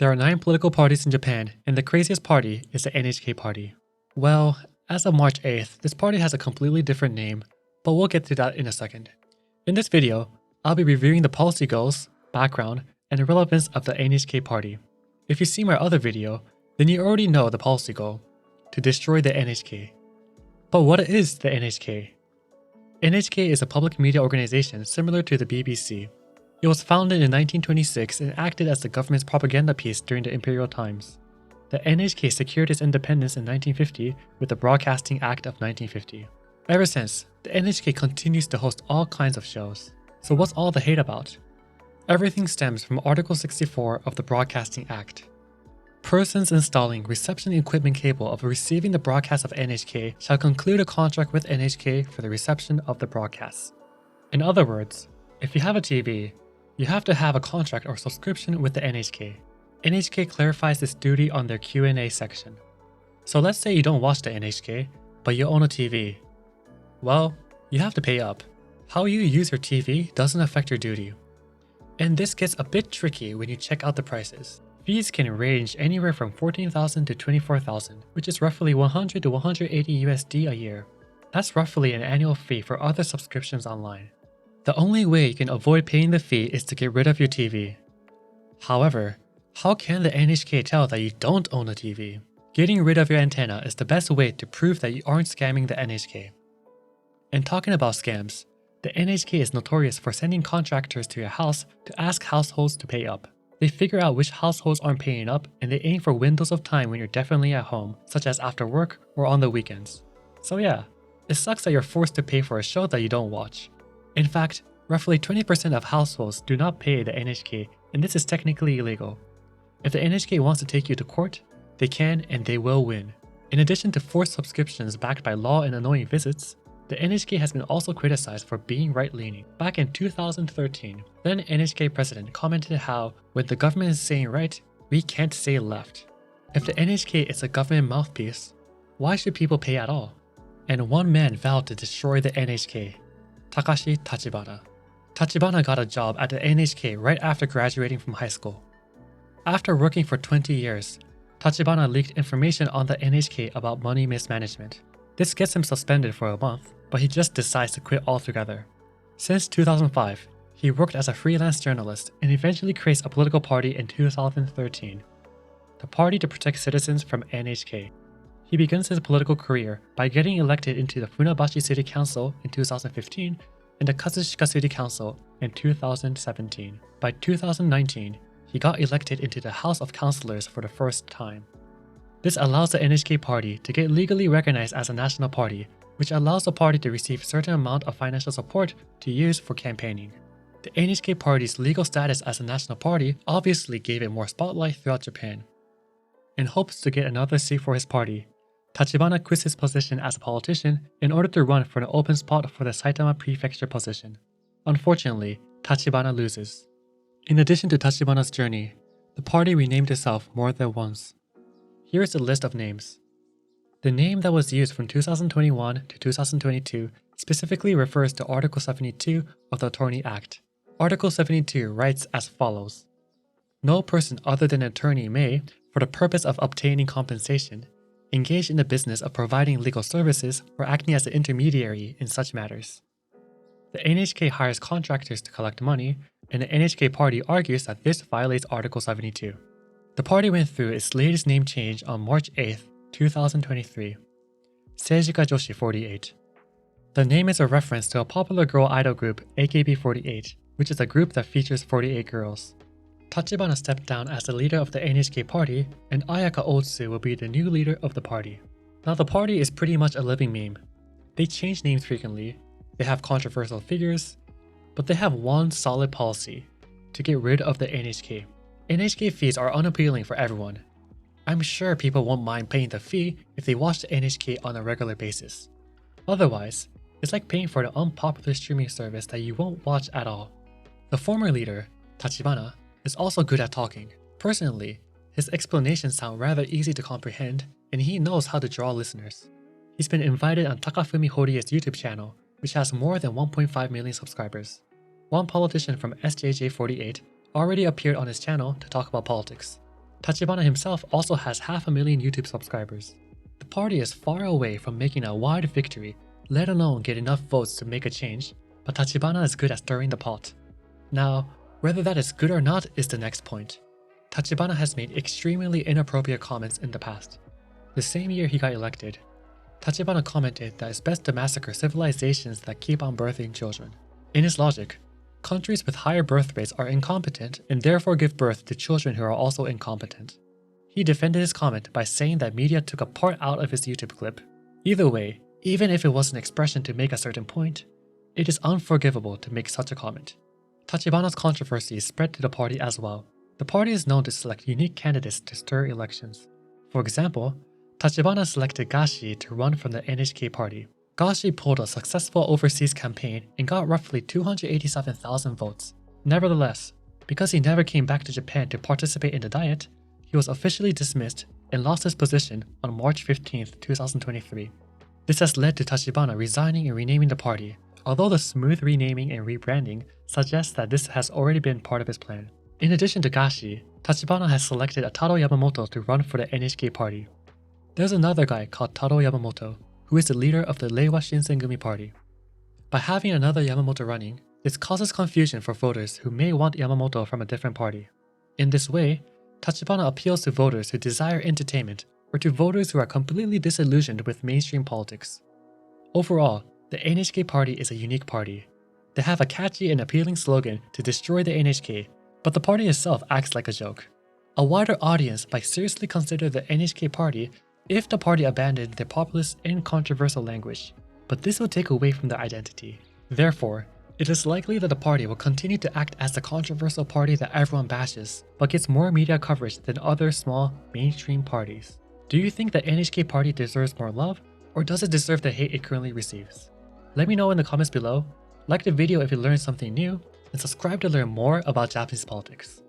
There are 9 political parties in Japan, and the craziest party is the NHK Party. Well, as of March 8th, this party has a completely different name, but we'll get to that in a second. In this video, I'll be reviewing the policy goals, background, and relevance of the NHK Party. If you've seen my other video, then you already know the policy goal: to destroy the NHK. But what is the NHK? NHK is a public media organization similar to the BBC. It was founded in 1926 and acted as the government's propaganda piece during the imperial times. The NHK secured its independence in 1950 with the Broadcasting Act of 1950. Ever since, the NHK continues to host all kinds of shows. So what's all the hate about? Everything stems from Article 64 of the Broadcasting Act. Persons installing reception equipment capable of receiving the broadcast of NHK shall conclude a contract with NHK for the reception of the broadcasts. In other words, if you have a TV, you have to have a contract or subscription with the NHK. NHK clarifies this duty on their Q&A section. So let's say you don't watch the NHK, but you own a TV. Well, you have to pay up. How you use your TV doesn't affect your duty. And this gets a bit tricky when you check out the prices. Fees can range anywhere from $14,000 to $24,000, which is roughly 100 to 180 USD a year. That's roughly an annual fee for other subscriptions online. The only way you can avoid paying the fee is to get rid of your TV. However, how can the NHK tell that you don't own a TV? Getting rid of your antenna is the best way to prove that you aren't scamming the NHK. And talking about scams, the NHK is notorious for sending contractors to your house to ask households to pay up. They figure out which households aren't paying up and they aim for windows of time when you're definitely at home, such as after work or on the weekends. So yeah, it sucks that you're forced to pay for a show that you don't watch. In fact, roughly 20% of households do not pay the NHK, and this is technically illegal. If the NHK wants to take you to court, they can and they will win. In addition to forced subscriptions backed by law and annoying visits, the NHK has been also criticized for being right-leaning. Back in 2013, then NHK president commented how, when the government is saying right, we can't say left. If the NHK is a government mouthpiece, why should people pay at all? And one man vowed to destroy the NHK. Takashi Tachibana. Tachibana got a job at the NHK right after graduating from high school. After working for 20 years, Tachibana leaked information on the NHK about money mismanagement. This gets him suspended for a month, but he just decides to quit altogether. Since 2005, he worked as a freelance journalist and eventually creates a political party in 2013, the Party to Protect Citizens from NHK. He begins his political career by getting elected into the Funabashi City Council in 2015 and the Katsushika City Council in 2017. By 2019, he got elected into the House of Councillors for the first time. This allows the NHK Party to get legally recognized as a national party, which allows the party to receive a certain amount of financial support to use for campaigning. The NHK Party's legal status as a national party obviously gave it more spotlight throughout Japan. In hopes to get another seat for his party, Tachibana quits his position as a politician in order to run for an open spot for the Saitama Prefecture position. Unfortunately, Tachibana loses. In addition to Tachibana's journey, the party renamed itself more than once. Here is a list of names. The name that was used from 2021 to 2022 specifically refers to Article 72 of the Attorney Act. Article 72 writes as follows: no person other than an attorney may, for the purpose of obtaining compensation, engage in the business of providing legal services or acting as an intermediary in such matters. The NHK hires contractors to collect money, and the NHK Party argues that this violates Article 72. The party went through its latest name change on March 8th, 2023. Seijika Joshi 48. The name is a reference to a popular girl idol group AKB48, which is a group that features 48 girls. Tachibana stepped down as the leader of the NHK Party, and Ayaka Otsu will be the new leader of the party. Now the party is pretty much a living meme. They change names frequently, they have controversial figures, but they have one solid policy: to get rid of the NHK. NHK fees are unappealing for everyone. I'm sure people won't mind paying the fee if they watch the NHK on a regular basis. Otherwise, it's like paying for an unpopular streaming service that you won't watch at all. The former leader, Tachibana, is also good at talking. Personally, his explanations sound rather easy to comprehend, and he knows how to draw listeners. He's been invited on Takafumi Horie's YouTube channel, which has more than 1.5 million subscribers. One politician from SJJ48 already appeared on his channel to talk about politics. Tachibana himself also has 500,000 YouTube subscribers. The party is far away from making a wide victory, let alone get enough votes to make a change, but Tachibana is good at stirring the pot. Now, whether that is good or not is the next point. Tachibana has made extremely inappropriate comments in the past. The same year he got elected, Tachibana commented that it's best to massacre civilizations that keep on birthing children. In his logic, countries with higher birth rates are incompetent and therefore give birth to children who are also incompetent. He defended his comment by saying that media took a part out of his YouTube clip. Either way, even if it was an expression to make a certain point, it is unforgivable to make such a comment. Tachibana's controversy spread to the party as well. The party is known to select unique candidates to stir elections. For example, Tachibana selected Gashi to run from the NHK Party. Gashi pulled a successful overseas campaign and got roughly 287,000 votes. Nevertheless, because he never came back to Japan to participate in the Diet, he was officially dismissed and lost his position on March 15, 2023. This has led to Tachibana resigning and renaming the party, although the smooth renaming and rebranding suggests that this has already been part of his plan. In addition to Gashi, Tachibana has selected Taro Yamamoto to run for the NHK Party. There's another guy called Taro Yamamoto, who is the leader of the Reiwa Shinsengumi Party. By having another Yamamoto running, this causes confusion for voters who may want Yamamoto from a different party. In this way, Tachibana appeals to voters who desire entertainment or to voters who are completely disillusioned with mainstream politics. Overall, the NHK Party is a unique party. They have a catchy and appealing slogan to destroy the NHK, but the party itself acts like a joke. A wider audience might seriously consider the NHK Party if the party abandoned their populist and controversial language, but this will take away from their identity. Therefore, it is likely that the party will continue to act as the controversial party that everyone bashes, but gets more media coverage than other small, mainstream parties. Do you think the NHK Party deserves more love, or does it deserve the hate it currently receives? Let me know in the comments below, like the video if you learned something new, and subscribe to learn more about Japanese politics.